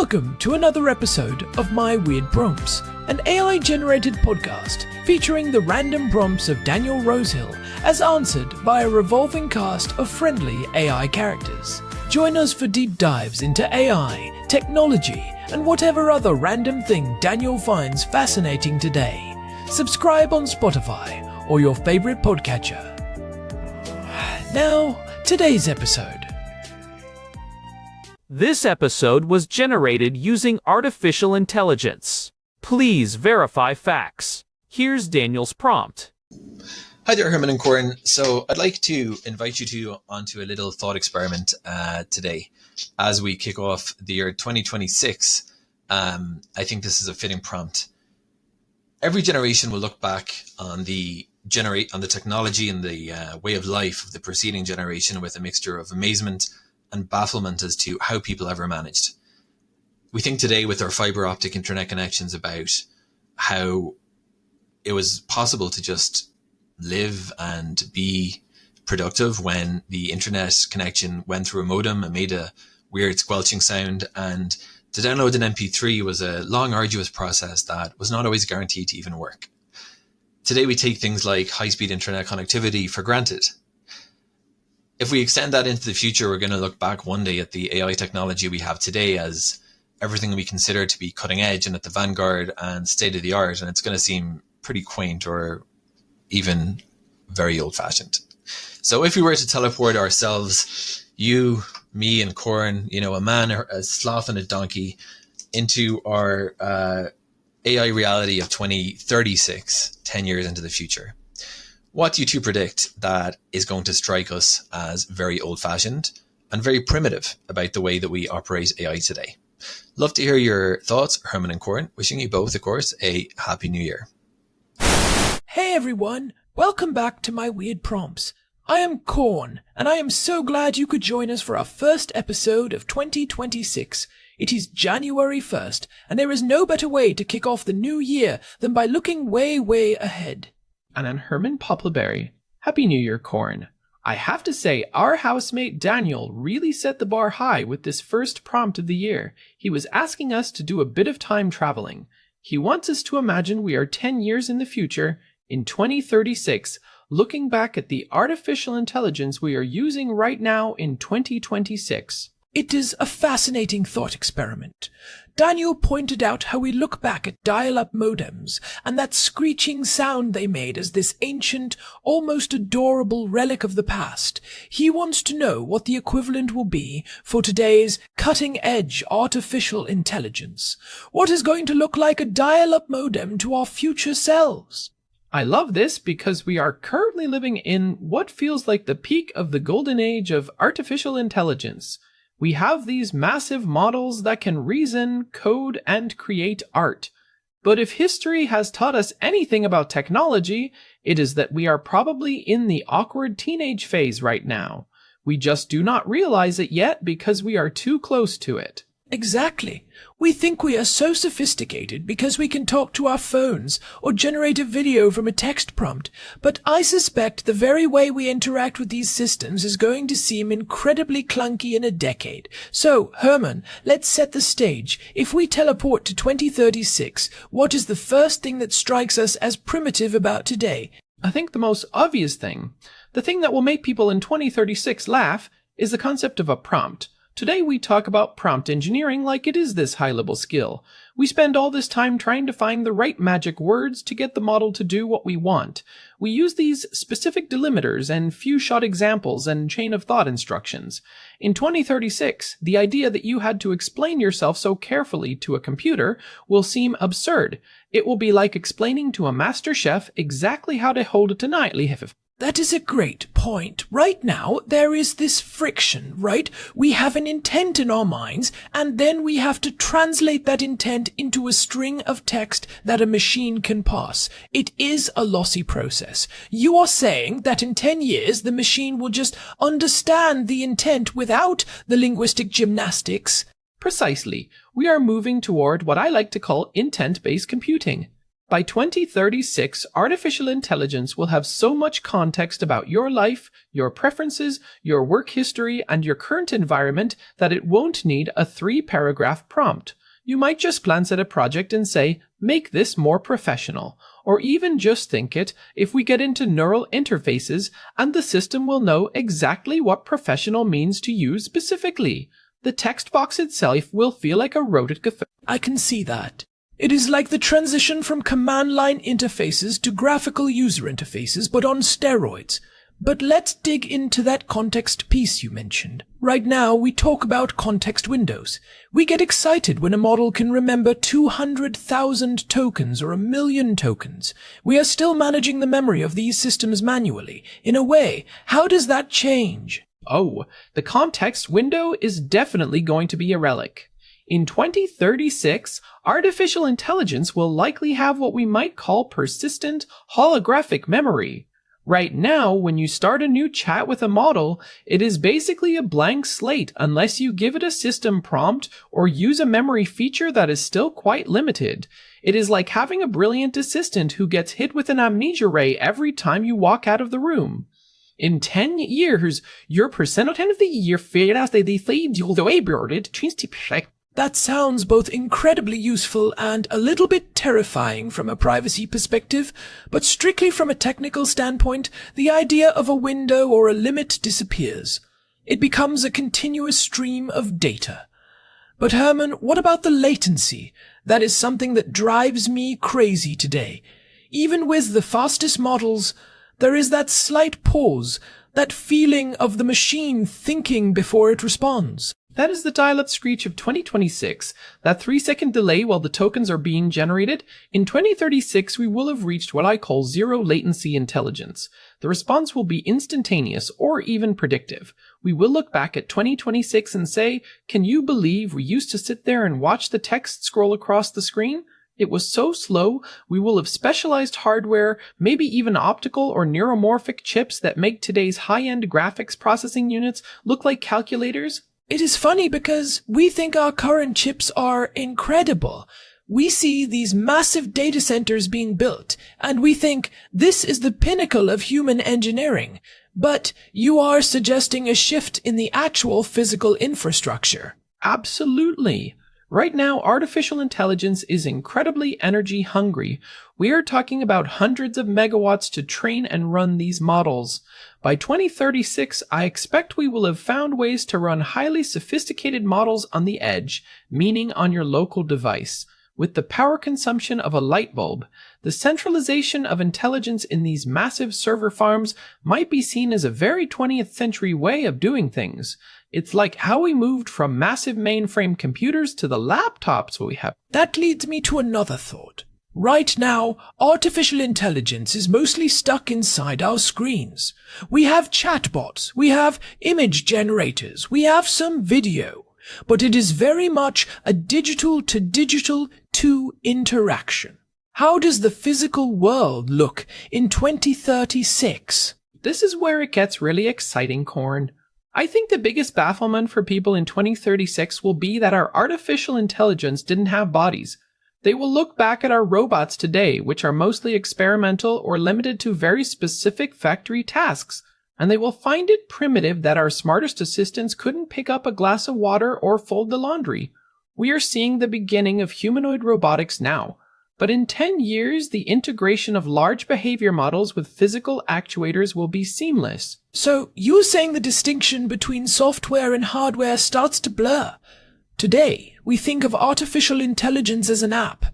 Welcome to another episode of My Weird Prompts, an AI-generated podcast featuring the random prompts of Daniel Rosehill as answered by a revolving cast of friendly AI characters. Join us for deep dives into AI, technology, and whatever other random thing Daniel finds fascinating today. Subscribe on Spotify or your favorite podcatcher. Now, today's episode. This episode was generated using artificial intelligence. Please verify facts. Here's Daniel's prompt. Hi there, Herman and Corn. So I'd like to invite you onto a little thought experiment today as we kick off the year 2026. I think this is a fitting prompt. Every generation will look back on the technology and the way of life of the preceding generation with a mixture of amazement and bafflement as to how people ever managed. We think today with our fiber optic internet connections about how it was possible to just live and be productive when the internet connection went through a modem and made a weird squelching sound, and to download an MP3 was a long, arduous process that was not always guaranteed to even work. Today we take things like high-speed internet connectivity for granted. If we extend that into the future, we're going to look back one day at the AI technology we have today as everything we consider to be cutting edge and at the vanguard and state of the art, and it's going to seem pretty quaint or even very old fashioned. So if we were to teleport ourselves, you, me and Corn, a man, a sloth and a donkey, into our AI reality of 2036, 10 years into the future, what do you two predict that is going to strike us as very old-fashioned and very primitive about the way that we operate AI today? Love to hear your thoughts, Herman and Corn. Wishing you both, of course, a happy new year. Hey everyone, welcome back to My Weird Prompts. I am Corn, and I am so glad you could join us for our first episode of 2026. It is January 1st, and there is no better way to kick off the new year than by looking way ahead. And I'm Herman Poppleberry. Happy New Year, Corn. I have to say, our housemate Daniel really set the bar high with this first prompt of the year. He was asking us to do a bit of time traveling. He wants us to imagine we are 10 years in the future, in 2036, looking back at the artificial intelligence we are using right now in 2026. It is a fascinating thought experiment. Daniel pointed out how we look back at dial-up modems and that screeching sound they made as this ancient, almost adorable relic of the past. He wants to know what the equivalent will be for today's cutting-edge artificial intelligence. What is going to look like a dial-up modem to our future selves? I love this because we are currently living in what feels like the peak of the golden age of artificial intelligence. We have these massive models that can reason, code, and create art. But if history has taught us anything about technology, it is that we are probably in the awkward teenage phase right now. We just do not realize it yet because we are too close to it. Exactly. We think we are so sophisticated because we can talk to our phones or generate a video from a text prompt, but I suspect the very way we interact with these systems is going to seem incredibly clunky in a decade. So, Herman, let's set the stage. If we teleport to 2036, what is the first thing that strikes us as primitive about today? I think the most obvious thing, the thing that will make people in 2036 laugh, is the concept of a prompt. Today we talk about prompt engineering like it is this high-level skill. We spend all this time trying to find the right magic words to get the model to do what we want. We use these specific delimiters and few-shot examples and chain-of-thought instructions. In 2036, the idea that you had to explain yourself so carefully to a computer will seem absurd. It will be like explaining to a master chef exactly how to hold it nightly. That is a great point. Right now, there is this friction, right? We have an intent in our minds, and then we have to translate that intent into a string of text that a machine can parse. It is a lossy process. You are saying that in 10 years, the machine will just understand the intent without the linguistic gymnastics. Precisely. We are moving toward what I like to call intent-based computing. By 2036, artificial intelligence will have so much context about your life, your preferences, your work history, and your current environment that it won't need a 3-paragraph prompt. You might just glance at a project and say, make this more professional. Or even just think it, if we get into neural interfaces, and the system will know exactly what professional means to you specifically. The text box itself will feel like a robotic effect. I can see that. It is like the transition from command line interfaces to graphical user interfaces, but on steroids. But let's dig into that context piece you mentioned. Right now, we talk about context windows. We get excited when a model can remember 200,000 tokens or 1,000,000 tokens. We are still managing the memory of these systems manually. In a way, how does that change? Oh, the context window is definitely going to be a relic. In 2036, artificial intelligence will likely have what we might call persistent holographic memory. Right now, when you start a new chat with a model, it is basically a blank slate unless you give it a system prompt or use a memory feature that is still quite limited. It is like having a brilliant assistant who gets hit with an amnesia ray every time you walk out of the room. In 10 years, your percent of the year feras de feed you'll do a That sounds both incredibly useful and a little bit terrifying from a privacy perspective, but strictly from a technical standpoint, the idea of a window or a limit disappears. It becomes a continuous stream of data. But Herman, what about the latency? That is something that drives me crazy today. Even with the fastest models, there is that slight pause, that feeling of the machine thinking before it responds. That is the dial-up screech of 2026, that 3-second delay while the tokens are being generated. In 2036, we will have reached what I call zero-latency intelligence. The response will be instantaneous or even predictive. We will look back at 2026 and say, can you believe we used to sit there and watch the text scroll across the screen? It was so slow, we will have specialized hardware, maybe even optical or neuromorphic chips that make today's high-end graphics processing units look like calculators. It is funny because we think our current chips are incredible. We see these massive data centers being built, and we think this is the pinnacle of human engineering. But you are suggesting a shift in the actual physical infrastructure. Absolutely. Right now, artificial intelligence is incredibly energy hungry. We are talking about hundreds of megawatts to train and run these models. By 2036, I expect we will have found ways to run highly sophisticated models on the edge, meaning on your local device. With the power consumption of a light bulb, the centralization of intelligence in these massive server farms might be seen as a very 20th century way of doing things. It's like how we moved from massive mainframe computers to the laptops we have. That leads me to another thought. Right now, artificial intelligence is mostly stuck inside our screens. We have chatbots, we have image generators, we have some video, but it is very much a digital to interaction. How does the physical world look in 2036? This is where it gets really exciting, Corn. I think the biggest bafflement for people in 2036 will be that our artificial intelligence didn't have bodies. They will look back at our robots today, which are mostly experimental or limited to very specific factory tasks, and they will find it primitive that our smartest assistants couldn't pick up a glass of water or fold the laundry. We are seeing the beginning of humanoid robotics now, but in 10 years, the integration of large behavior models with physical actuators will be seamless. So you're saying the distinction between software and hardware starts to blur? Today, we think of artificial intelligence as an app.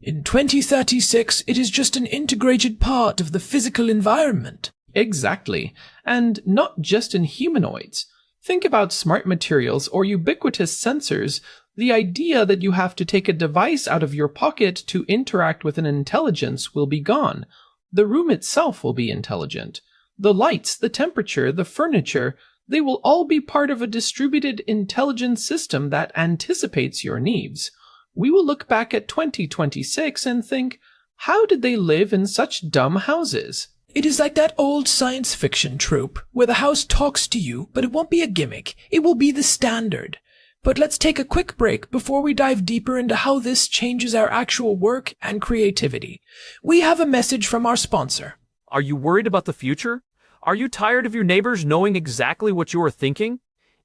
In 2036, it is just an integrated part of the physical environment. Exactly. And not just in humanoids. Think about smart materials or ubiquitous sensors. The idea that you have to take a device out of your pocket to interact with an intelligence will be gone. The room itself will be intelligent. The lights, the temperature, the furniture, they will all be part of a distributed intelligence system that anticipates your needs. We will look back at 2026 and think, how did they live in such dumb houses? It is like that old science fiction trope where the house talks to you, but it won't be a gimmick. It will be the standard. But let's take a quick break before we dive deeper into how this changes our actual work and creativity. We have a message from our sponsor. Are you worried about the future? Are you tired of your neighbors knowing exactly what you are thinking?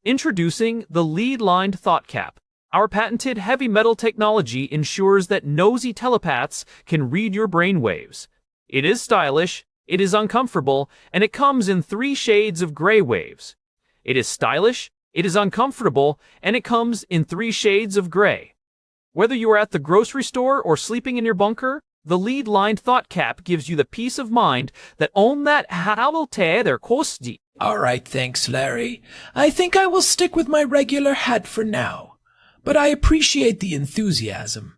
Introducing the lead-lined thought cap. Our patented heavy metal technology ensures that nosy telepaths can read your brainwaves. It is stylish, it is uncomfortable, and it comes in 3 shades of gray waves. It is stylish, it is uncomfortable, and it comes in 3 shades of gray. Whether you are at the grocery store or sleeping in your bunker, the lead-lined thought cap gives you the peace of mind that on that their kosti. All right, thanks, Larry. I think I will stick with my regular hat for now. But I appreciate the enthusiasm.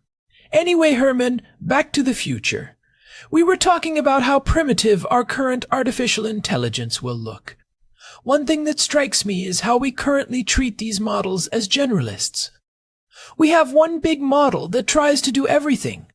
Anyway, Herman, back to the future. We were talking about how primitive our current artificial intelligence will look. One thing that strikes me is how we currently treat these models as generalists. We have one big model that tries to do everything.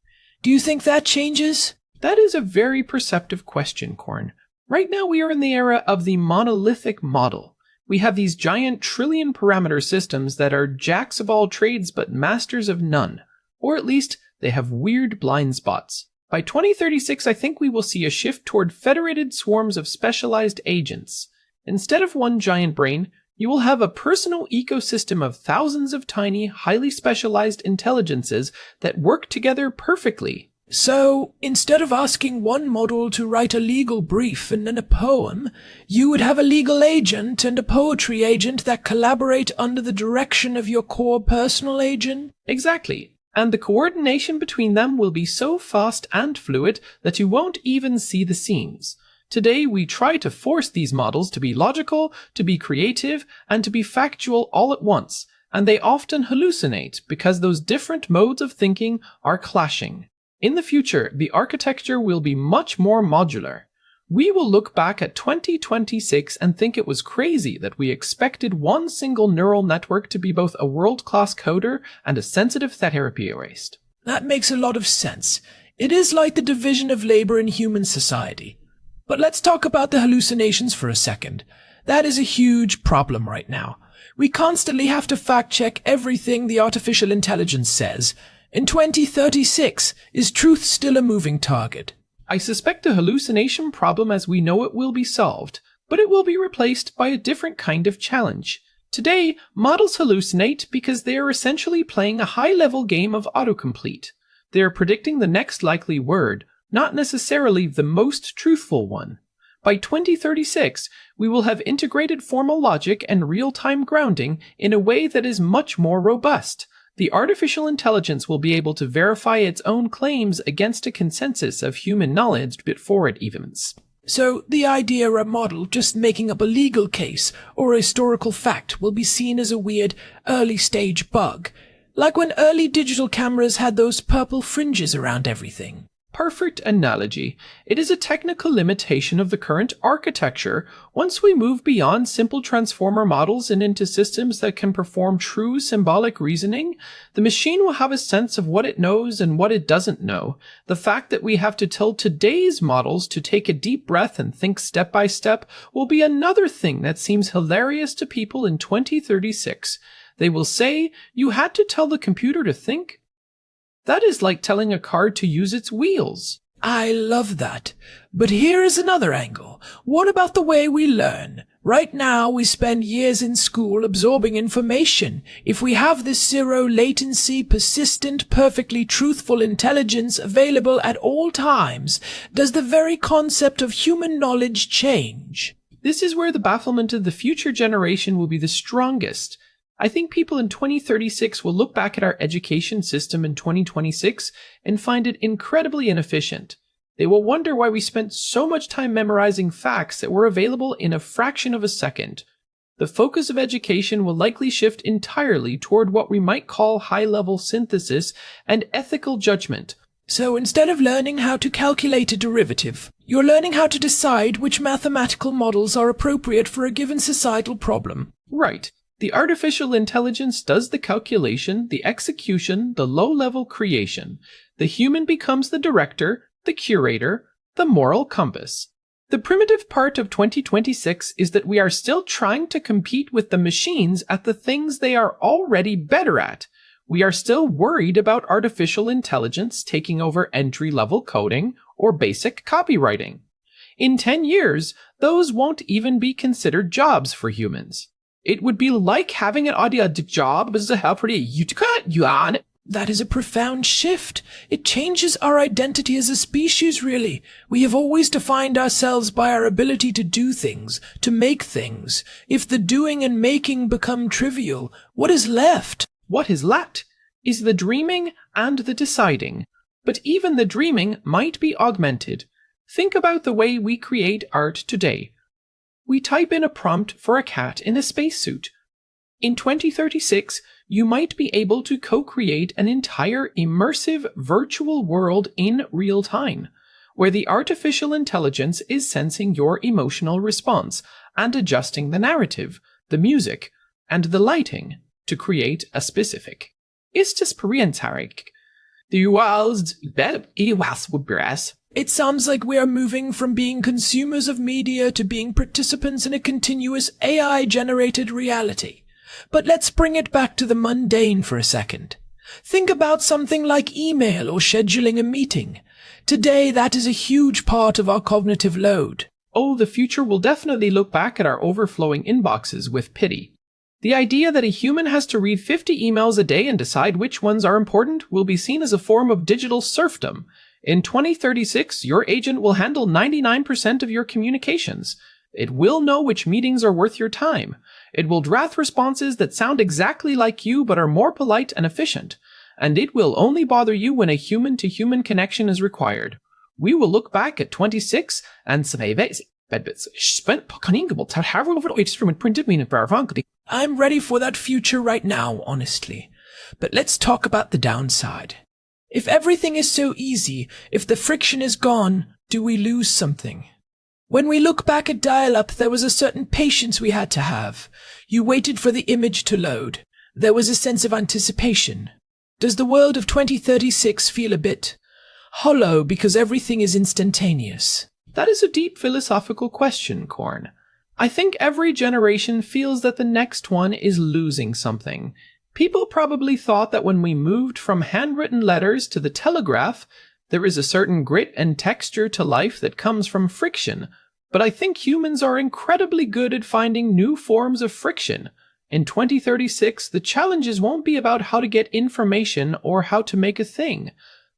Do you think that changes? That is a very perceptive question, Corn. Right now we are in the era of the monolithic model. We have these giant trillion parameter systems that are jacks of all trades but masters of none. Or at least, they have weird blind spots. By 2036, I think we will see a shift toward federated swarms of specialized agents. Instead of one giant brain, you will have a personal ecosystem of thousands of tiny, highly specialized intelligences that work together perfectly. So, instead of asking one model to write a legal brief and then a poem, you would have a legal agent and a poetry agent that collaborate under the direction of your core personal agent? Exactly. And the coordination between them will be so fast and fluid that you won't even see the seams. Today, we try to force these models to be logical, to be creative, and to be factual all at once, and they often hallucinate because those different modes of thinking are clashing. In the future, the architecture will be much more modular. We will look back at 2026 and think it was crazy that we expected one single neural network to be both a world-class coder and a sensitive therapist. That makes a lot of sense. It is like the division of labor in human society. But let's talk about the hallucinations for a second. That is a huge problem right now. We constantly have to fact-check everything the artificial intelligence says. In 2036, is truth still a moving target? I suspect the hallucination problem as we know it will be solved, but it will be replaced by a different kind of challenge. Today, models hallucinate because they are essentially playing a high-level game of autocomplete. They are predicting the next likely word, not necessarily the most truthful one. By 2036, we will have integrated formal logic and real-time grounding in a way that is much more robust. The artificial intelligence will be able to verify its own claims against a consensus of human knowledge before it evens. So the idea of a model just making up a legal case or a historical fact will be seen as a weird early-stage bug, like when early digital cameras had those purple fringes around everything. Perfect analogy. It is a technical limitation of the current architecture. Once we move beyond simple transformer models and into systems that can perform true symbolic reasoning, the machine will have a sense of what it knows and what it doesn't know. The fact that we have to tell today's models to take a deep breath and think step by step will be another thing that seems hilarious to people in 2036. They will say, "You had to tell the computer to think?" That is like telling a car to use its wheels. I love that. But here is another angle. What about the way we learn? Right now, we spend years in school absorbing information. If we have this zero-latency, persistent, perfectly truthful intelligence available at all times, does the very concept of human knowledge change? This is where the bafflement of the future generation will be the strongest. I think people in 2036 will look back at our education system in 2026 and find it incredibly inefficient. They will wonder why we spent so much time memorizing facts that were available in a fraction of a second. The focus of education will likely shift entirely toward what we might call high-level synthesis and ethical judgment. So instead of learning how to calculate a derivative, you're learning how to decide which mathematical models are appropriate for a given societal problem. Right. The artificial intelligence does the calculation, the execution, the low-level creation. The human becomes the director, the curator, the moral compass. The The primitive part of 2026 is that we are still trying to compete with the machines at the things they are already better at. We are still worried about artificial intelligence taking over entry-level coding or basic copywriting. In 10 years, those won't even be considered jobs for humans. It would be like having an audio job as a helper. That is a profound shift. It changes our identity as a species, really. We have always defined ourselves by our ability to do things, to make things. If the doing and making become trivial, what is left? What is left is the dreaming and the deciding. But even the dreaming might be augmented. Think about the way we create art today. We type in a prompt for a cat in a spacesuit. In 2036, you might be able to co-create an entire immersive virtual world in real time, where the artificial intelligence is sensing your emotional response and adjusting the narrative, the music, and the lighting to create a specific. It sounds like we are moving from being consumers of media to being participants in a continuous AI-generated reality. But let's bring it back to the mundane for a second. Think about something like email or scheduling a meeting. Today, that is a huge part of our cognitive load. Oh, the future will definitely look back at our overflowing inboxes with pity. The idea that a human has to read 50 emails a day and decide which ones are important will be seen as a form of digital serfdom. In 2036, your agent will handle 99% of your communications. It will know which meetings are worth your time. It will draft responses that sound exactly like you but are more polite and efficient. And it will only bother you when a human-to-human connection is required. We will look back at 26 and I'm ready for that future right now, honestly. But let's talk about the downside. If everything is so easy, if the friction is gone, do we lose something? When we look back at dial-up, there was a certain patience we had to have. You waited for the image to load. There was a sense of anticipation. Does the world of 2036 feel a bit hollow because everything is instantaneous? That is a deep philosophical question, Corn. I think every generation feels that the next one is losing something. People probably thought that when we moved from handwritten letters to the telegraph, there is a certain grit and texture to life that comes from friction, but I think humans are incredibly good at finding new forms of friction. In 2036, the challenges won't be about how to get information or how to make a thing,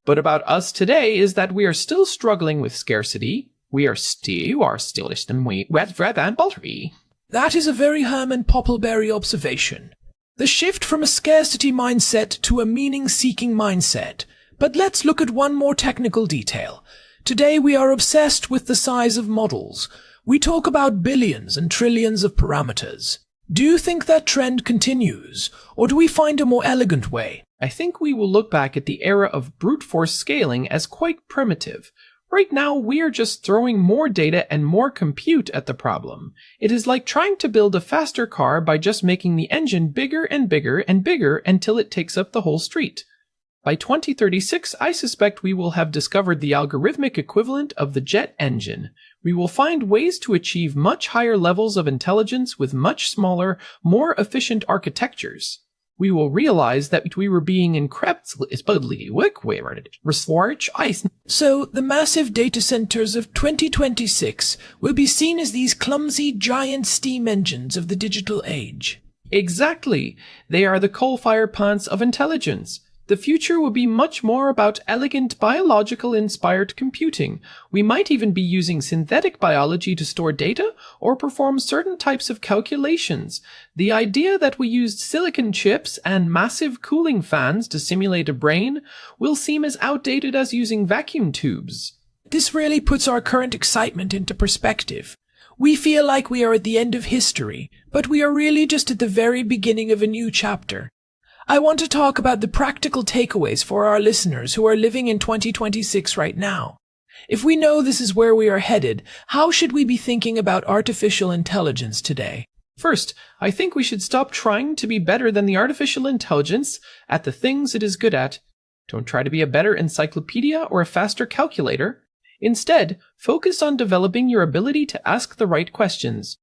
but about us today is that we are still struggling with scarcity. We are still That is a very Herman Poppleberry observation. The shift from a scarcity mindset to a meaning-seeking mindset. But let's look at one more technical detail. Today we are obsessed with the size of models. We talk about billions and trillions of parameters. Do you think that trend continues, or do we find a more elegant way? I think we will look back at the era of brute force scaling as quite primitive. Right now, we are just throwing more data and more compute at the problem. It is like trying to build a faster car by just making the engine bigger and bigger and bigger until it takes up the whole street. By 2036, I suspect we will have discovered the algorithmic equivalent of the jet engine. We will find ways to achieve much higher levels of intelligence with much smaller, more efficient architectures. We will realize that we were being So the massive data centers of 2026 will be seen as these clumsy, giant steam engines of the digital age. Exactly. They are the coal-fired plants of intelligence. The future will be much more about elegant biological-inspired computing. We might even be using synthetic biology to store data or perform certain types of calculations. The idea that we used silicon chips and massive cooling fans to simulate a brain will seem as outdated as using vacuum tubes. This really puts our current excitement into perspective. We feel like we are at the end of history, but we are really just at the very beginning of a new chapter. I want to talk about the practical takeaways for our listeners who are living in 2026 right now. If we know this is where we are headed, how should we be thinking about artificial intelligence today? First, I think we should stop trying to be better than the artificial intelligence at the things it is good at. Don't try to be a better encyclopedia or a faster calculator. Instead, focus on developing your ability to ask the right questions.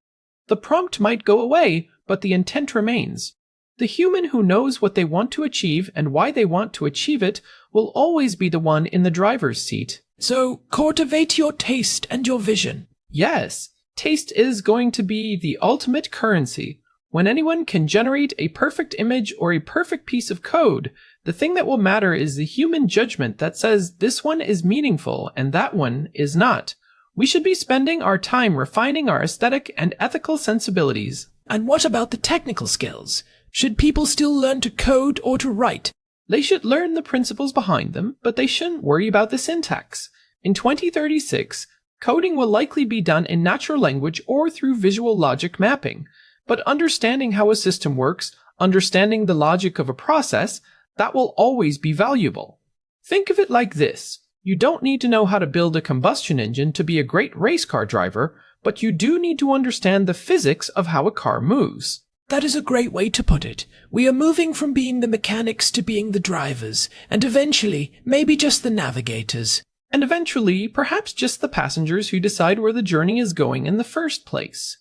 The prompt might go away, but the intent remains. The human who knows what they want to achieve and why they want to achieve it will always be the one in the driver's seat. So, cultivate your taste and your vision. Yes, taste is going to be the ultimate currency. When anyone can generate a perfect image or a perfect piece of code, the thing that will matter is the human judgment that says this one is meaningful and that one is not. We should be spending our time refining our aesthetic and ethical sensibilities. And what about the technical skills? Should people still learn to code or to write? They should learn the principles behind them, but they shouldn't worry about the syntax. In 2036, coding will likely be done in natural language or through visual logic mapping. But understanding how a system works, understanding the logic of a process, that will always be valuable. Think of it like this. You don't need to know how to build a combustion engine to be a great race car driver, but you do need to understand the physics of how a car moves. That is a great way to put it. We are moving from being the mechanics to being the drivers, and eventually, maybe just the navigators. And eventually, perhaps just the passengers who decide where the journey is going in the first place.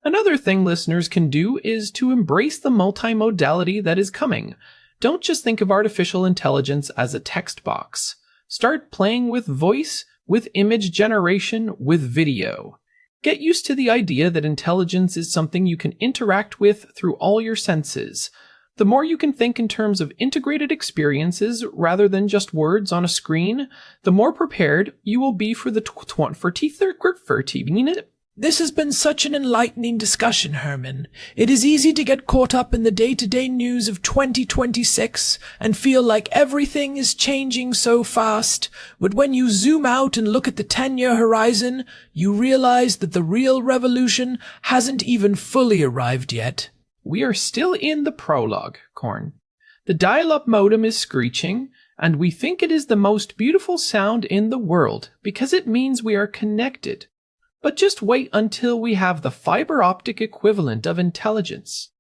Another thing listeners can do is to embrace the multimodality that is coming. Don't just think of artificial intelligence as a text box. Start playing with voice, with image generation, with video. Get used to the idea that intelligence is something you can interact with through all your senses. The more you can think in terms of integrated experiences rather than just words on a screen, the more prepared you will be for the This has been such an enlightening discussion, Herman. It is easy to get caught up in the day-to-day news of 2026 and feel like everything is changing so fast, but when you zoom out and look at the 10-year horizon, you realize that the real revolution hasn't even fully arrived yet. We are still in the prologue, Corn. The dial-up modem is screeching, and we think it is the most beautiful sound in the world because it means we are connected. But just wait until we have the fiber optic equivalent of intelligence.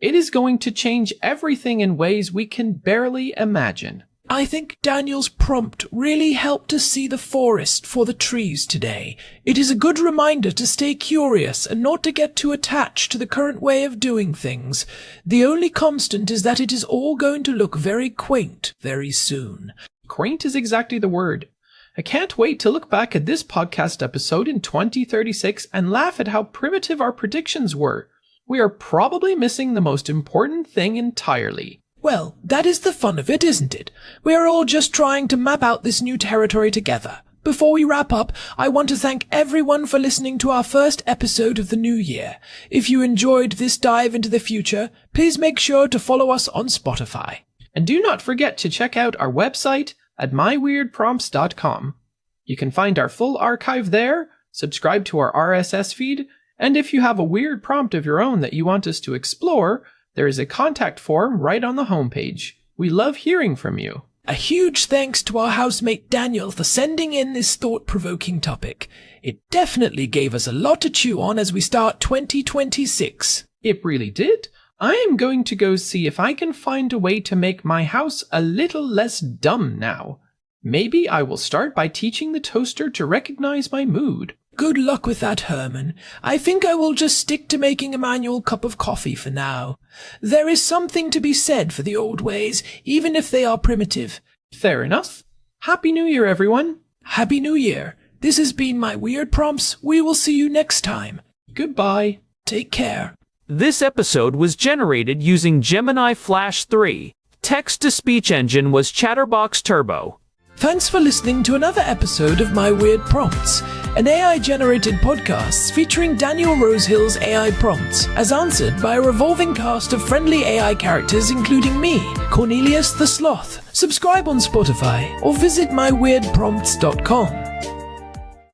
It is going to change everything in ways we can barely imagine. I think Daniel's prompt really helped us see the forest for the trees today. It is a good reminder to stay curious and not to get too attached to the current way of doing things. The only constant is that it is all going to look very quaint very soon. Quaint is exactly the word. I can't wait to look back at this podcast episode in 2036 and laugh at how primitive our predictions were. We are probably missing the most important thing entirely. Well, that is the fun of it, isn't it? We are all just trying to map out this new territory together. Before we wrap up, I want to thank everyone for listening to our first episode of the new year. If you enjoyed this dive into the future, please make sure to follow us on Spotify. And do not forget to check out our website at myweirdprompts.com. You can find our full archive there, subscribe to our RSS feed, and if you have a weird prompt of your own that you want us to explore, there is a contact form right on the homepage. We love hearing from you. A huge thanks to our housemate Daniel for sending in this thought-provoking topic. It definitely gave us a lot to chew on as we start 2026. It really did. I am going to go see if I can find a way to make my house a little less dumb now. Maybe I will start by teaching the toaster to recognize my mood. Good luck with that, Herman. I think I will just stick to making a manual cup of coffee for now. There is something to be said for the old ways, even if they are primitive. Fair enough. Happy New Year, everyone. Happy New Year. This has been My Weird Prompts. We will see you next time. Goodbye. Take care. This episode was generated using Gemini Flash 3. Text-to-speech engine was Chatterbox Turbo. Thanks for listening to another episode of My Weird Prompts, an AI-generated podcast featuring Daniel Rosehill's AI prompts, as answered by a revolving cast of friendly AI characters including me, Cornelius the Sloth. Subscribe on Spotify or visit myweirdprompts.com.